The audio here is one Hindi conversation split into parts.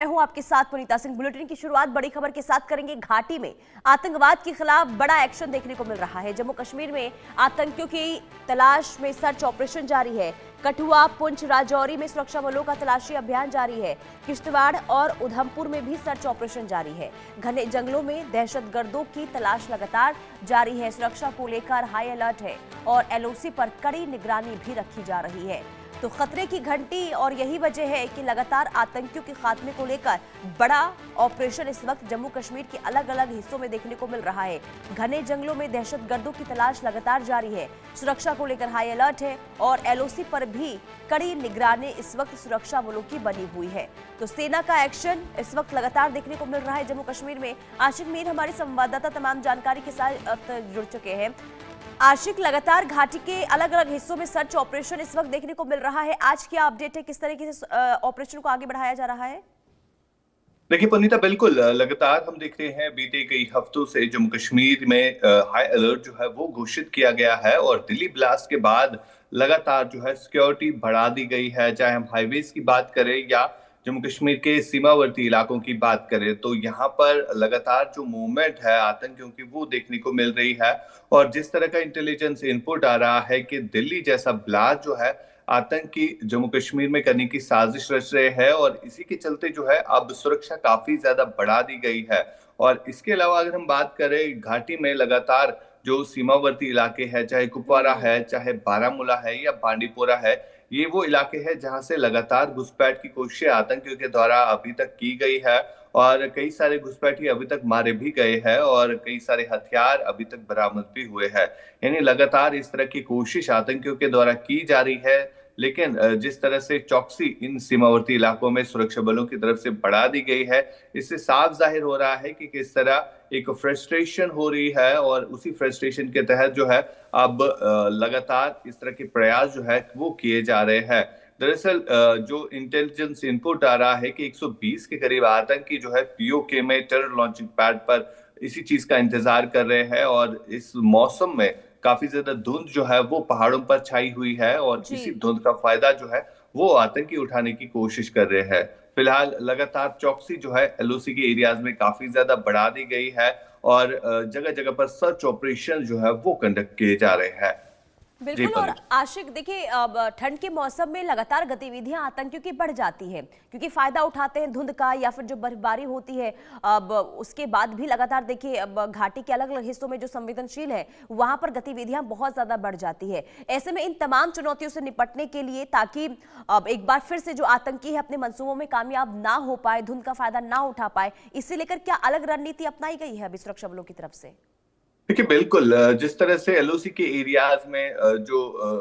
मैं हूं आपके साथ पुनीता सिंह। बुलेटिन की शुरुआत बड़ी खबर के साथ करेंगे। घाटी में आतंकवाद के खिलाफ बड़ा एक्शन देखने को मिल रहा है। जम्मू कश्मीर में आतंकियों की तलाश में सर्च ऑपरेशन जारी है। कठुआ, पुंछ, राजौरी में सुरक्षा बलों का तलाशी अभियान जारी है। किश्तवाड़ और उधमपुर में भी सर्च ऑपरेशन जारी है। घने जंगलों में दहशतगर्दों की तलाश लगातार जारी है। सुरक्षा को लेकर हाई अलर्ट है और एलओसी पर कड़ी निगरानी भी रखी जा रही है। तो खतरे की घंटी, और यही वजह है कि लगातार आतंकियों के खात्मे को लेकर बड़ा ऑपरेशन इस वक्त जम्मू कश्मीर के अलग अलग हिस्सों में देखने को मिल रहा है। घने जंगलों में दहशतगर्दों की तलाश लगातार जारी है। सुरक्षा को लेकर हाई अलर्ट है और एलओसी पर भी कड़ी निगरानी इस वक्त सुरक्षा बलों की बनी हुई है। तो सेना का एक्शन इस वक्त लगातार देखने को मिल रहा है जम्मू कश्मीर में। आशिक मीर हमारे संवाददाता तमाम जानकारी के साथ जुड़ चुके हैं। आशिक, लगातार घाटी के अलग अलग हिस्सों में सर्च ऑपरेशन इस वक्त देखने को मिल रहा है। आज क्या अपडेट है, किस तरीके से ऑपरेशन को आगे बढ़ाया जा रहा है? देखिए पुनीता, बिल्कुल लगातार हम देख रहे हैं बीते कई हफ्तों से जम्मू कश्मीर में हाई अलर्ट जो है वो घोषित किया गया है और दिल्ली ब्लास्ट के बाद लगातार जो है सिक्योरिटी बढ़ा दी गई है। चाहे हम हाईवेज की बात करें या जम्मू कश्मीर के सीमावर्ती इलाकों की बात करें, तो यहाँ पर लगातार जो मूवमेंट है आतंकियों की वो देखने को मिल रही है। और जिस तरह का इंटेलिजेंस इनपुट आ रहा है कि दिल्ली जैसा ब्लास्ट जो है आतंकी जम्मू कश्मीर में करने की साजिश रच रहे हैं और इसी के चलते जो है अब सुरक्षा काफी ज्यादा बढ़ा दी गई है। और इसके अलावा अगर हम बात करें घाटी में लगातार जो सीमावर्ती इलाके हैं, चाहे कुपवारा है, चाहे बारामूला है या बांडीपोरा है, ये वो इलाके हैं जहां से लगातार घुसपैठ की कोशिशें आतंकियों के द्वारा अभी तक की गई है। और कई सारे घुसपैठी अभी तक मारे भी गए हैं और कई सारे हथियार अभी तक बरामद भी हुए हैं। यानी लगातार इस तरह की कोशिश आतंकियों के द्वारा की जा रही है। लेकिन जिस तरह से चौकसी इन सीमावर्ती इलाकों में सुरक्षा बलों की तरफ से बढ़ा दी गई है, इससे साफ जाहिर हो रहा है कि किस तरह एक फ्रस्ट्रेशन हो रही है और उसी फ्रस्ट्रेशन के तहत जो है अब लगातार इस तरह के प्रयास जो है वो किए जा रहे हैं। दरअसल जो इंटेलिजेंस इनपुट आ रहा है कि 120 के करीब आतंकी जो है पीओके में टेरर लॉन्चिंग पैड पर इसी चीज का इंतजार कर रहे हैं और इस मौसम में काफी ज्यादा धुंध जो है वो पहाड़ों पर छाई हुई है और जी। इसी धुंध का फायदा जो है वो आतंकी उठाने की कोशिश कर रहे हैं। फिलहाल लगातार चौकसी जो है एलओसी के एरियाज में काफी ज्यादा बढ़ा दी गई है और जगह जगह पर सर्च ऑपरेशन जो है वो कंडक्ट किए जा रहे हैं। जी बिल्कुल। और पुनीत। आशिक, देखिए, अब ठंड के मौसम में लगातार गतिविधियां आतंकियों की बढ़ जाती हैं क्योंकि फायदा उठाते हैं धुंध का या फिर जो बर्फबारी होती है। अब उसके बाद भी लगातार देखिए, अब घाटी के अलग अलग हिस्सों में जो संवेदनशील है वहां पर गतिविधियां बहुत ज्यादा बढ़ जाती है। ऐसे में इन तमाम चुनौतियों से निपटने के लिए, ताकि अब एक बार फिर से जो आतंकी है अपने मंसूबों में कामयाब ना हो पाए, धुंध का फायदा ना उठा पाए, इसे लेकर क्या अलग रणनीति अपनाई गई है अभी सुरक्षा बलों की तरफ से? देखिए बिल्कुल, जिस तरह से एलओसी के एरियाज में जो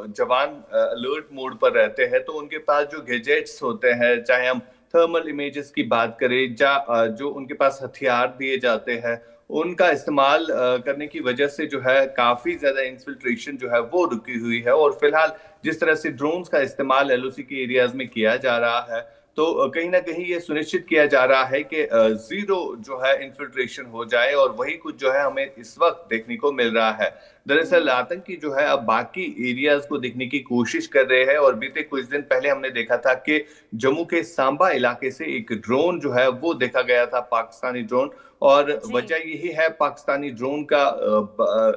जवान अलर्ट मोड पर रहते हैं तो उनके पास जो गैजेट्स होते हैं, चाहे हम थर्मल इमेजेस की बात करें या जो उनके पास हथियार दिए जाते हैं, उनका इस्तेमाल करने की वजह से जो है काफी ज्यादा इंफिल्ट्रेशन जो है वो रुकी हुई है। और फिलहाल जिस तरह से ड्रोन्स का इस्तेमाल एलओसी के एरियाज में किया जा रहा है, तो कहीं ना कहीं ये सुनिश्चित किया जा रहा है कि जीरो जो है इन्फिल्ट्रेशन हो जाए और वही कुछ जो है हमें इस वक्त देखने को मिल रहा है। दरअसल आतंकी जो है अब बाकी एरियाज को देखने की कोशिश कर रहे हैं और बीते कुछ दिन पहले हमने देखा था कि जम्मू के सांबा इलाके से एक ड्रोन जो है वो देखा गया था, पाकिस्तानी ड्रोन। और जी। वजह यही है पाकिस्तानी ड्रोन का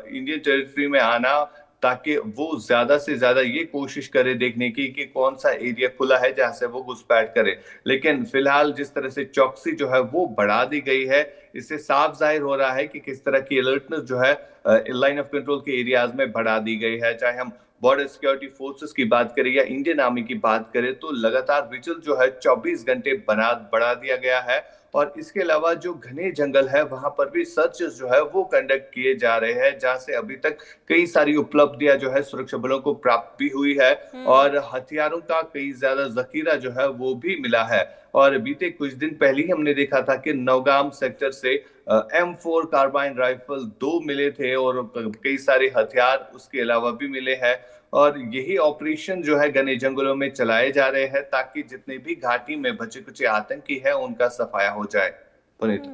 इंडियन टेरिटरी में आना, ताकि वो ज्यादा से ज्यादा ये कोशिश करे देखने की कि कौन सा एरिया खुला है जहां से वो घुसपैठ करे। लेकिन फिलहाल जिस तरह से चौकसी जो है वो बढ़ा दी गई है, इससे साफ जाहिर हो रहा है कि किस तरह की अलर्टनेस जो है लाइन ऑफ कंट्रोल के एरियाज में बढ़ा दी गई है। चाहे हम बॉर्डर सिक्योरिटी फोर्सेस की बात करें या इंडियन आर्मी की बात करें, तो लगातार विजिल जो है 24 घंटे बढ़ा दिया गया है। और इसके अलावा जो घने जंगल है वहां पर भी सर्चेस जो है वो कंडक्ट किए जा रहे हैं, जहां से अभी तक कई सारी उपलब्धियां जो है सुरक्षा बलों को प्राप्त भी हुई है और हथियारों का कई ज्यादा जखीरा जो है वो भी मिला है। और बीते कुछ दिन पहले ही हमने देखा था कि नौगाम सेक्टर से M4 कार्बाइन राइफल 2 मिले थे और कई सारे हथियार उसके अलावा भी मिले हैं। और यही ऑपरेशन जो है घने जंगलों में चलाए जा रहे हैं ताकि जितने भी घाटी में बचे कुचे आतंकी है उनका सफाया हो जाए। पुनीत।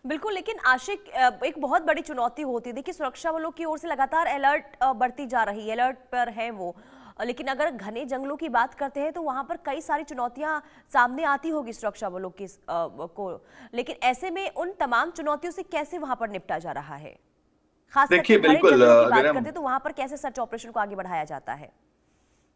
बिल्कुल। लेकिन आशिक, एक बहुत बड़ी चुनौती होती है। देखिए, सुरक्षा बलों की ओर से लगातार अलर्ट बढ़ती जा रही है, अलर्ट पर है वो। लेकिन अगर घने जंगलों की बात करते हैं तो वहां पर कई सारी चुनौतियां सामने आती होगी सुरक्षा बलों की को, लेकिन ऐसे में उन तमाम चुनौतियों से कैसे वहां पर निपटा जा रहा है? खास देखिए करके घने बिल्कुल जंगलों की अगर बात हम करते हैं तो वहां पर कैसे सर्च ऑपरेशन को आगे बढ़ाया जाता है?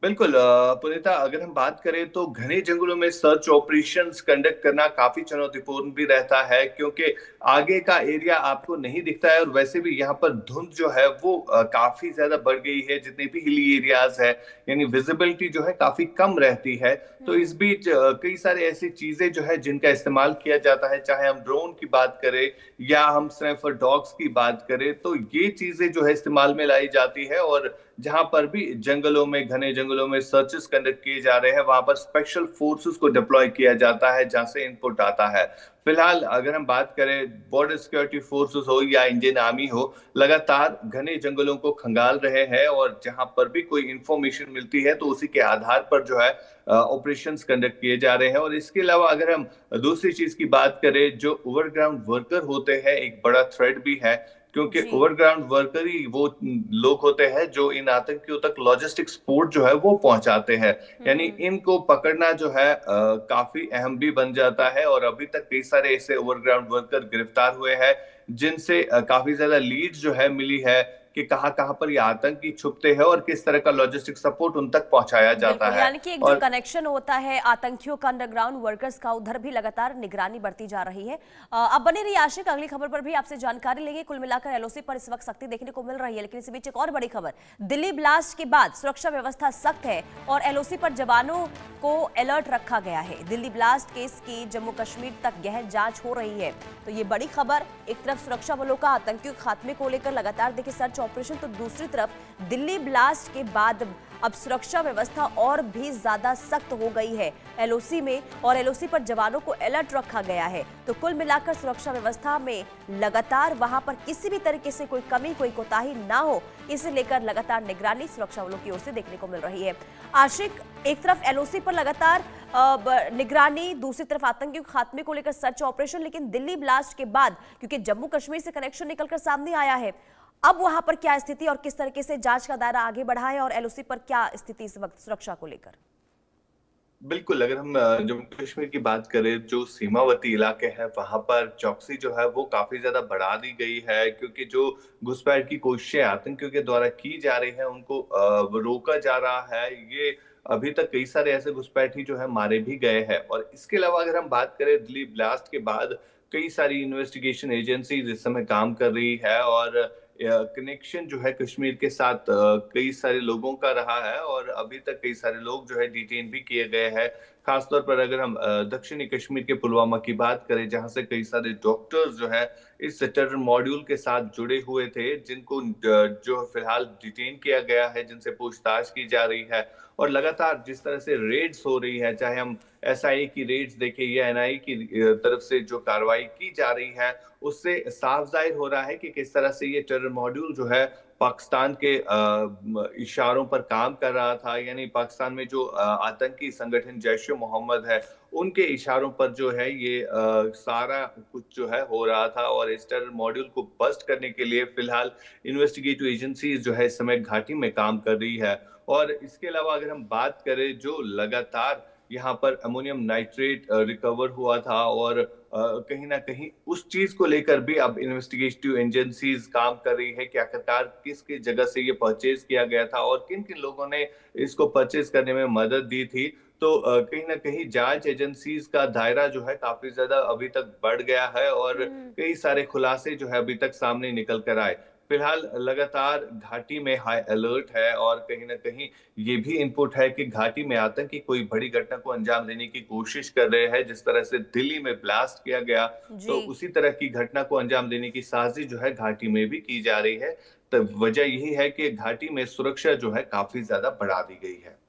बिल्कुल पुनीता, अगर हम बात करें तो घने जंगलों में सर्च ऑपरेशंस कंडक्ट करना काफी चुनौतीपूर्ण भी रहता है, क्योंकि आगे का एरिया आपको नहीं दिखता है और वैसे भी यहाँ पर धुंध जो है वो काफी ज्यादा बढ़ गई है। जितने भी हिली एरियाज है, यानी विजिबिलिटी जो है काफी कम रहती है। तो इस बीच कई सारे ऐसी चीजें जो है जिनका इस्तेमाल किया जाता है, चाहे हम ड्रोन की बात करें या हम स्नैपर डॉग्स की बात करें, तो ये चीजें जो है इस्तेमाल में लाई जाती है। और जहां पर भी जंगलों में, घने जंगलों में सर्चेस कंडक्ट किए जा रहे हैं, वहां पर स्पेशल फोर्सेस को डिप्लॉय किया जाता है जहां से इनपुट आता है। फिलहाल अगर हम बात करें, बॉर्डर सिक्योरिटी फोर्सेस हो या इंडियन आर्मी हो, लगातार घने जंगलों को खंगाल रहे हैं और जहां पर भी कोई इंफॉर्मेशन मिलती है तो उसी के आधार पर जो है ऑपरेशंस कंडक्ट किए जा रहे हैं। और इसके अलावा अगर हम दूसरी चीज की बात करें, जो ओवरग्राउंड वर्कर होते हैं एक बड़ा थ्रेट भी है, क्योंकि जी। ओवरग्राउंड वर्कर ही वो लोग होते हैं जो इन आतंकियों तक लॉजिस्टिक सपोर्ट जो है वो पहुंचाते हैं। यानी हम्म। इनको पकड़ना जो है काफी अहम भी बन जाता है। और अभी तक कई सारे ऐसे ओवरग्राउंड वर्कर गिरफ्तार हुए हैं जिनसे काफी ज्यादा लीड जो है मिली है कि कहाँ कहाँ पर ये आतंकी छुपते हैं और किस तरह का लॉजिस्टिक सपोर्ट उन तक पहुंचाया जाता बिल्कुल, है। यानी कि एक जो और कनेक्शन होता है आतंकियों का अंडरग्राउंड वर्कर्स का, उधर भी लगातार निगरानी बढ़ती जा रही है। अब बने रहिए आशिक, अगली खबर पर भी आपसे जानकारी लेंगे। कुल मिलाकर एलओसी पर इस वक्त सख्ती देखने को मिल रही है, लेकिन इसी बीच एक और बड़ी खबर, दिल्ली ब्लास्ट के बाद सुरक्षा व्यवस्था सख्त है और एलओसी पर जवानों को अलर्ट रखा गया है। दिल्ली ब्लास्ट केस की जम्मू कश्मीर तक गहन जांच हो रही है, तो ये बड़ी खबर। एक तरफ सुरक्षा बलों का आतंकियों के खात्मे को लेकर लगातार देखिए सर्च ऑपरेशन, तो दूसरी तरफ दिल्ली ब्लास्ट के बाद अब सुरक्षा व्यवस्था और भी ज्यादा सख्त हो गई है एलओसी में, और एलओसी पर जवानों को अलर्ट रखा गया है। तो कुल मिलाकर सुरक्षा व्यवस्था में लगातार वहां पर किसी भी तरीके से कोई कमी, कोई कोताही ना हो, इसे लेकर लगातार निगरानी सुरक्षा बलों की ओर से देखने को मिल रही है। आशिक, एक तरफ एलओसी पर लगातार निगरानी, दूसरी तरफ आतंकियों के खात्मे को लेकर सर्च ऑपरेशन, लेकिन दिल्ली ब्लास्ट के बाद क्योंकि जम्मू कश्मीर से कनेक्शन निकलकर सामने आया है, अब वहां पर क्या स्थिति और किस तरीके से जांच का दायरा आगे बढ़ा है, और एलओसी पर क्या स्थिति इस वक्त सुरक्षा को लेकर? बिल्कुल, अगर हम जम्मू कश्मीर की बात करें, जो सीमावर्ती इलाके हैं वहां पर चौकसी जो है वो काफी ज्यादा बढ़ा दी गई है, क्योंकि जो घुसपैठ की कोशिशें आतंकियों के द्वारा की जा रही है उनको रोका जा रहा है। ये अभी तक कई सारे ऐसे घुसपैठी जो है मारे भी गए हैं। और इसके अलावा अगर हम बात करें, दिल्ली ब्लास्ट के बाद कई सारी इन्वेस्टिगेशन एजेंसीज इस समय काम कर रही है और कनेक्शन जो है कश्मीर के साथ कई सारे लोगों का रहा है और अभी तक कई सारे लोग जो है डिटेन भी किए गए हैं। खासतौर पर अगर हम दक्षिणी कश्मीर के पुलवामा की बात करें, जहां से कई सारे डॉक्टर्स जो है इस टेरर मॉड्यूल के साथ जुड़े हुए थे, जिनको जो फिलहाल डिटेन किया गया है, जिनसे पूछताछ की जा रही है। और लगातार जिस तरह से रेड्स हो रही है, चाहे हम एसआईए की रेड्स देखें या एनआईए की तरफ से जो कार्रवाई की जा रही है, उससे साफ जाहिर हो रहा है कि किस तरह से ये टेरर मॉड्यूल जो है पाकिस्तान के इशारों पर काम कर रहा था। यानी पाकिस्तान में जो आतंकी संगठन जैश-ए-मोहम्मद है, उनके इशारों पर जो है ये सारा कुछ जो है हो रहा था। और इस टेरर मॉड्यूल को बस्ट करने के लिए फिलहाल इन्वेस्टिगेटिव एजेंसीज जो है इस समय घाटी में काम कर रही है। और इसके अलावा अगर हम बात करें, जो लगातार यहाँ पर अमोनियम नाइट्रेट रिकवर हुआ था और कहीं ना कहीं उस चीज को लेकर भी अब इन्वेस्टिगेटिव एजेंसीज काम कर रही है कि आखिरकार किसकी जगह से ये परचेज किया गया था और किन किन लोगों ने इसको परचेज करने में मदद दी थी। तो कहीं ना कहीं जांच एजेंसीज का दायरा जो है काफी ज्यादा अभी तक बढ़ गया है और कई सारे खुलासे जो है अभी तक सामने निकल कर आए। फिलहाल लगातार घाटी में हाई अलर्ट है और कहीं ना कहीं ये भी इनपुट है कि घाटी में आतंकी कोई बड़ी घटना को अंजाम देने की कोशिश कर रहे हैं। जिस तरह से दिल्ली में ब्लास्ट किया गया, तो जी। उसी तरह की घटना को अंजाम देने की साजिश जो है घाटी में भी की जा रही है। तो वजह यही है कि घाटी में सुरक्षा जो है काफी ज्यादा बढ़ा दी गई है।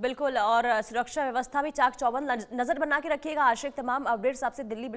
बिल्कुल, और सुरक्षा व्यवस्था भी चाक चौबंद नजर बना के रखिएगा आशिक। तमाम अपडेट्स आपसे दिल्ली